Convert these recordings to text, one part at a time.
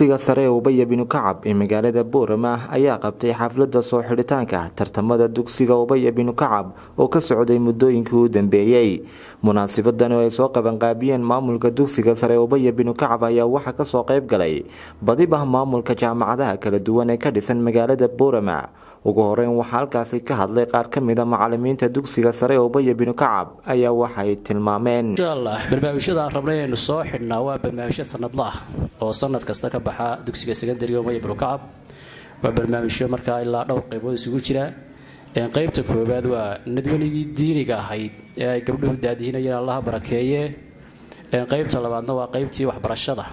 Dugsiga sare Ubaya Binu Kacab ee magaalada Boorama ayaa qabtay xafladda soo xidhitaanka tartamada Dugsiga Ubaya Binu Kacab oo ka socday muddooyinkii u dambeeyay. Munaasabaddan oo ay soo qabanqaabiyeen maamulka Dugsiga sare Ubaya Binu Kacab ayaa waxa ka soo qayb galay badiba maamulka jaamacadaha kala duwan ee ka dhisan magaalada Boorama. ugu horeyn waxa halkaasi ka hadlay qaar ka mid ah macallimiinta Dugsiga sare Ubaya Binu Kacab ayaa waxay tilmaameen insha Allah barnaamijyada rabnay inuu soo xidhnaa waa barnaamijyo sanadlaha oo sanad kasta ka baxa Dugsiga Secondary Ubaya Binu Kacab waa barnaamijyo markaa ilaa dhowr qaybood isugu jira qaybta koobaad waa nadwanigii diiniga ahayd ee ay gabdhuhu daadiinayeen Allah barakeeye qaybta labaadna waa qaybtii waxbarashada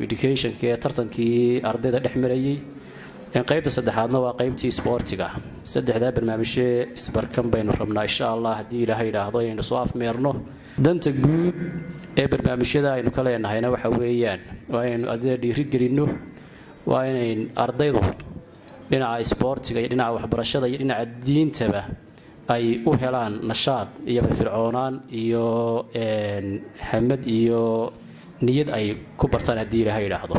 education ee tartankii ardayda dhexmarayay qaybta saddexaadna waa qaybtii sportiga saddexda barnaamijyo isbarkan baynu rabnaa insha Allah hadii Ilaahay yiraahdo inuu soo afmeerno danta guud ee barnaamijyada aynu ka leenahayna waxa weeyaan waa in ardayda dhiiri gelino waa in ardaydu dhinaca sportiga iyo dhinaca waxbarashada iyo dhinaca diintaba ay u helaan nashaad iyo firfircoonaan iyo hamad iyo niyad ay ku bartaan hadii Ilaahay yiraahdo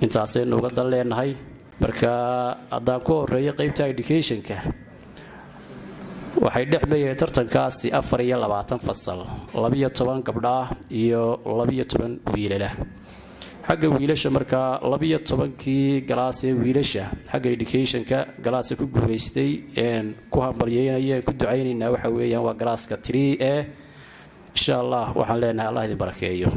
intaas aynu uga dan leenahay marka haddaan ku horeeyo qaybta education-ka waxay dhexmayeen tartankaasi 24 fasal 12 gabdha iyo 12 wiilal xagga wiilasha marka 12kii galaas ee wiilasha xagga education-ka galaas ku guuleystay ku hambalyeynayeen ku ducaynaynaa waxa weeyaan waa galaaska 3 insha Allah waxaan leenahay Allah idin barakeeyo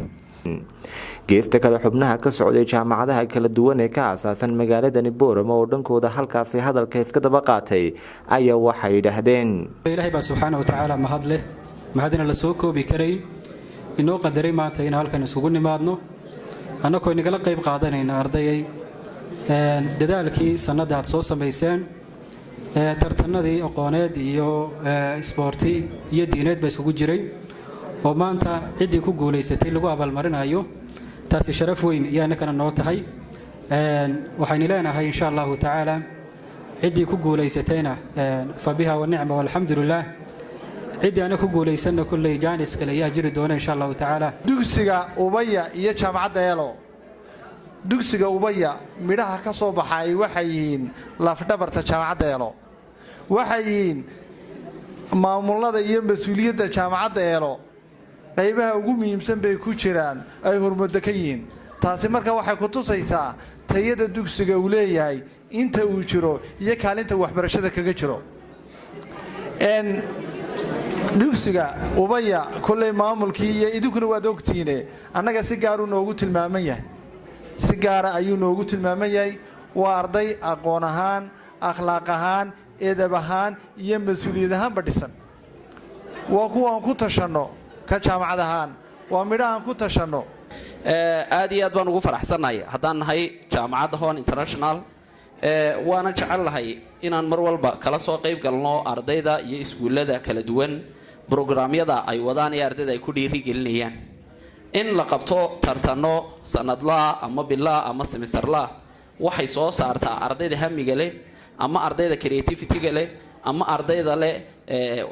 geesta kale xubnaha ka socday jaamacadaha kala duwan ee ka aasaasan magaaladani Boorama oo dhankooda halkaas hadalka iska daba qaatay ayaa waxay yiraahdeen Ilaahay baa subhanahu wa ta'ala mahadina la soo koobi karay inoo qadaray maanta in halkan isugu nimaadno annagoo inagala qayb qaadanayna ardayay dadaalkii sanada aad soo sameyseen tartanadii aqooneed iyo sporti iyo diineed ba isugu jiray oo maanta cidii ku guuleysatay lagu abaalmarinayo taasi sharaf weyn iyana kana noo tahay waxaan ilaahay insha Allah ta'ala cidii ku guuleysatayna fabiha wa ni'ma walhamdulillah cidii ana ku guuleysana kulli jaanis kale yaa jiri doona insha Allah ta'ala Dugsiga Ubaya iyo jaamacadda Eelo Dugsiga Ubaya midhaha ka soo baxay waxay yihiin lafdhabarta jaamacadda Eelo waxay yihiin maamulada iyo mas'uuliyadda jaamacadda Eelo qaybaha ugu muhiimsan bay ku jiraan ay hormada ka yihiin taasi marka waxay ku tusaysaa tayada dugsiga uu leeyahay inta uu jiro iyo kaalinta waxbarashada kaga jiro dugsiga Ubaya kulay maamulkii iyo idinkuna waad ogtiine annaga si gaar ah noogu tilmaaman yahay si gaar ah ayuu noogu tilmaaman yahay waa arday aqoon ahaan akhlaaq ahaan edeb ahaan iyo mas'uuliyad ahaan badhisan waa kuwa aan ku tashano ka jaamacadahan waa midhahan ku tashano aad iyo aad baan ugu faraxsanahay haddaan nahay jaamacadda Hoon International waana jecelahay inaan mar walba kala soo qayb galno ardayda iyo iskuulada kala duwan programyada ay wadaan ee ardayda ay ku dhiiri gelinayaan in la qabto tartano sanadla ama bilaa ama semesterla waxay soo saartaa ardayda hamiga leh ama ardayda creativity-ga leh ama ardayda leh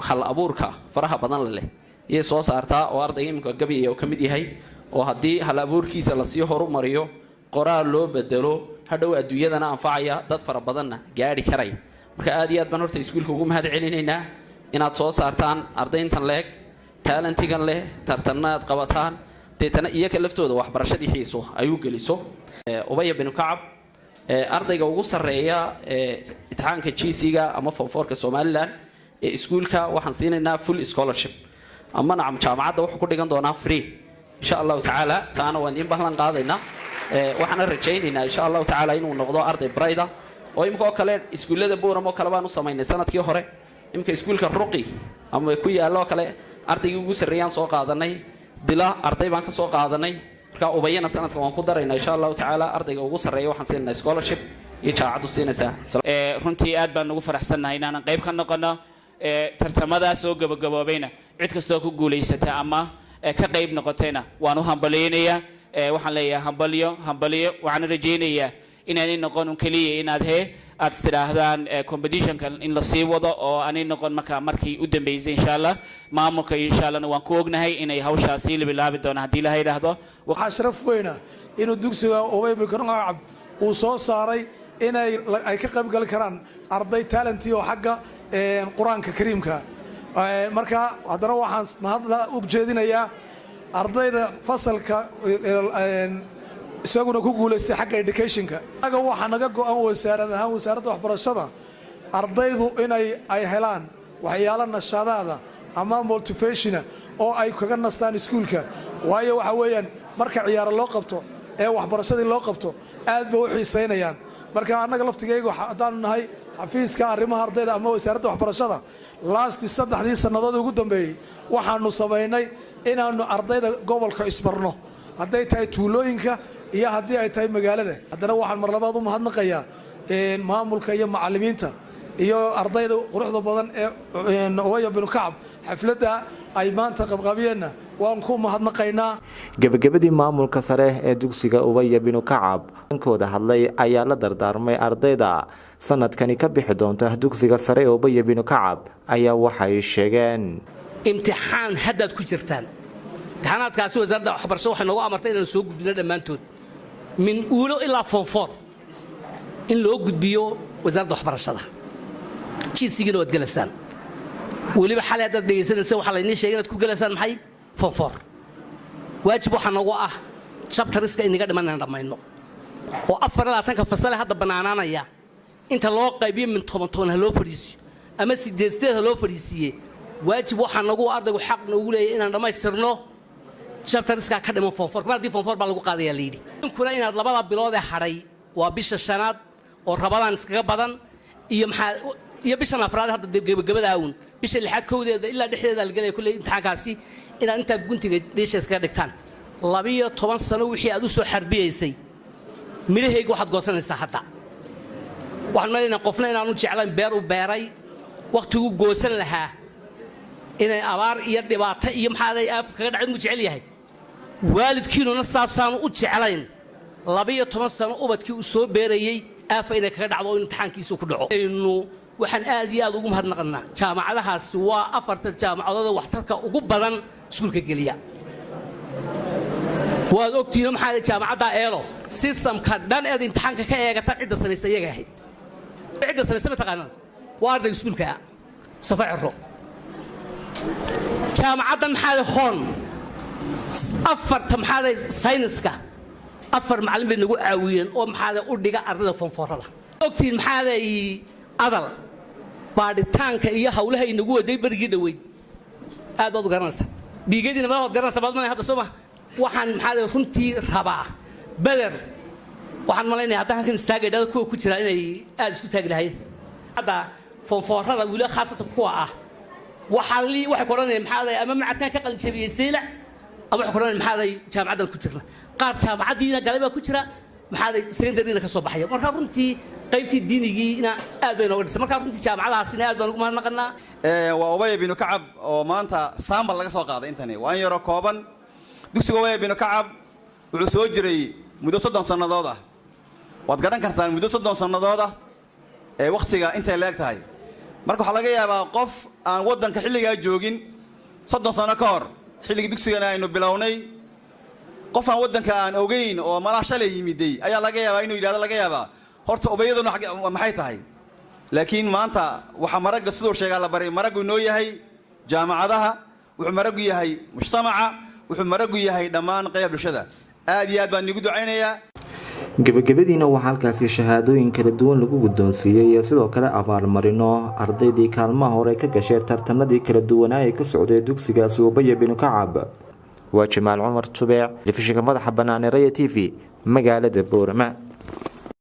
hal abuurka faraha badan leh iyo soo saartaa oo ardayga imka gabi iyo kamid yahay oo hadii hal abuurkiisa la sii horumariyo qoraal loo bedelo hadhow adduunyadana anfacaya dad fara badanna gaari karay marka aad iyo aad baan horta iskuulka ugu mahad celinaynaa inaad soo saartaan ardayntan leeg talentigan leh tartanaad qabataan deetana iyaga laftooda waxbarashadii xiiso ay u geliso Ubaya Binu Kacab ardayga ugu sareeya imtixaanka GC-ga ama form 4ka Soomaaliland ee iskuulka waxaan siinaynaa full scholarship ama nacam jaamacadda wuxuu ku dhigan doonaa free insha Allah ta'ala taana waan in bahlan qaadayna waxaan rajaynaynaa insha Allah ta'ala inuu noqdo arday brayda oo imka kale iskuulada Booramo kala baan u sameeynay sanadkii hore imka iskuulka Ruqi ama ku yaalo kale ardayga ugu sareeyaan soo qaadanay dila arday baan ka soo qaadanay marka Ubayana sanadka waan ku daraynaa insha Allah ta'ala ardayga ugu sareeyo waxaan siinaynaa scholarship iyo jaamacadu siinaysaa runtii aad baan ugu faraxsanahay inaan qayb ka noqono tartamada soo gabagaboobayna cid kasta oo ku guuleysata ama ka qayb noqotayna waan u hambalyeynaya waxaan leeyahay hambaliyo waxaan rajeynayaa inaan noqon kaliya inaad aad istiraahdan competition-ka in la sii wado oo aanay noqon markii u dambeysay insha Allah maamulka insha Allah waan ku ognahay inay hawshaasi la bilaabi doonaan hadii la yiraahdo waxa sharaf weyn inuu dugsiga Ubaya Binu Kacab uu soo saaray inay ka qayb gali karaan arday talent oo xagga Quraanka Kariimka marka haddana waxaan mahadla u jeedinayaa ardayda fasalka isaguna ku guuleystay xagga educationka anaga waxa naga go'an wasaaradda waxbarashada ardaydu inay helaan waxyaalo nashaadaada ama motivation oo ay kaga nastaan iskuulka waayo waxa weeyaan marka ciyaaro loo qabto ee waxbarashadii loo qabto aad bay u xiiseynayaan marka anaga laftigeyga hadaan nahay xafiiska arrimaha ardayda ama wasaaradda waxbarashada last 3 sanadood ugu dambeeyay waxaanu sameynay inaanu ardayda gobolka isbarno haday tahay tuulooyinka iyo hadii ay tahay magaalada haddana waxaan mar labaad u mahadnaqayaa maamulka iyo macallimiinta iyo ardayda quruxda badan ee Ubaya Binu Kacab xafladda ay maanta qabqabiyeen waan ku mahadnaqaynaa gabagabadii maamulka sare ee dugsiga Ubaya Binu Kacab kooda hadlay ayaa la dardaarmay ardayda sanadkani ka bixi doonta dugsiga sare ee Ubaya Binu Kacab ayaa waxay sheegeen imtixaan haddaad ku jirtaan imtixaanaadkaasi wasaaradda waxbarashada waxay noogu amartay inaan soo gudbino dhammaantood min uulo ilaa form 4 in loo gudbiyo wasaaradda waxbarashada jiisigina waad galasaan weliba xalay haddaad dhegaysanaysa waxaa laynii sheegay inaad ku galasaan maxay form 4 waajib waxaa noogu ah chapteriska inaga dhiman inaan dhammayno oo 24 fasal hadda banaanaanaya inta loo qaybiyo min 10 ha loo fadhiisiyo ama 8 ha loo fadhiisiye waajib waxaa nagu ardaygu xaq noogu leeyahay inaan dhammaystirno chapteriska ka dhiman form 4 markii form 4 baa lagu qaadayaa leeydi inkuna inaad labada bilood ee hadhay waa bisha shanaad oo rabadaan iskaga badan iyo bisha afraad hadda gabagabada aawun bisha lixaad koodeeda ilaa dhexdeeda la galay kulay imtixaankaasi inaad inta guntiga dhiisha iskaga dhigtaan 12 sano wixii aad u soo xarbiyeysay midahayga waxaad goosanaysaa hadda waxaan maleynaa qofna inaanu jeclayn beer u beeray waqtigu goosan lahaa inay abaar iyo dhibaato iyo maxaaday aaf kaga dhacay mu jecel yahay waalidkiinuna saasaan u jeclayn 12 sano ubadkii u soo beerayay aafa inay kaga dhacdo imtixaankiisu ku dhaco waxaan aad iyo aad ugu mahadnaqnaa jaamacadahaasi waa 4 jaamacadood waxtarka ugu badan iskuulka geliya waad ogtiina maxaa jaamacadda eelo systemka dhan ee imtixaanka ka eegata cidda sameysay iyaga ahayd cidda sameysay taqaanaa waa arday iskuulka safacro jaamacaddan maxaa hoon 4 maxaa sayniska 4 macallin bay nagu caawiyeen oo maxaa u dhiga ardayda form 4-da ogtiin maxaa adal baadhitaanka iyo hawlaha inagu waday barigii dhaweyd aad baad u garanaysaa dhiigadiina ma wad garanaysaa baad ma hadda soo waxaan maxaa runtii rabaa baler waxaan malaynayaa hadda halkan istaagayda kuwa ku jira inay aad isku taagi lahayn hadda form 4-da wili khaasatan kuwa waxay qoranayaan maxaa ama macadkan ka qalin jabiyay Seylac ama waxay qoranayaan maxaa jaamacadan ku jirta qaar jaamacadiina galay baa ku jira maxaa secondaryna ka soo baxaya marka runtii qaybtii diinigiina aad bay nooga dhisay marka runtii jaamacadaasina aad baan ugu mahadnaqnaa waa Ubaya Binu Kacab oo maanta saambal laga soo qaaday intani waan yaro kooban dugsiga Ubaya Binu Kacab wuxuu soo jiray muddo 30 sanadood waad garan kartaan muddo 30 sanadood ee waqtiga intay leegtahay marka waxa laga yaabaa qof aan wadanka xilliga joogin 30 sano ka hor xilliga dugsigana aynu bilownay qof aan wadanka aan ogeyn oo malaha shalay yimiday ayaa laga yaabaa inuu yiraahdo laga yaabaa horta ubayaduna maxay tahay laakiin maanta waxa maraga sidoo sheega la baray maragu noo yahay jaamacadaha wuxuu maragu yahay mujtamaca wuxuu maragu yahay dhammaan qayb bulshada aad iyo aad baan ugu duceynayaa gabagabadiina waxaa halkaasi shahaadooyin kala duwan lagu guddoonsiiyey iyo sidoo kale abaalmarino ardaydii kaalmaha hore ka gashay tartanadii kala duwanaa ee ka socday dugsigaasi Ubaya Binu Kacab waa Jamaal Cumar Tubeec telefishinka madaxa bannaan ee Raya TV magaalada Boorama.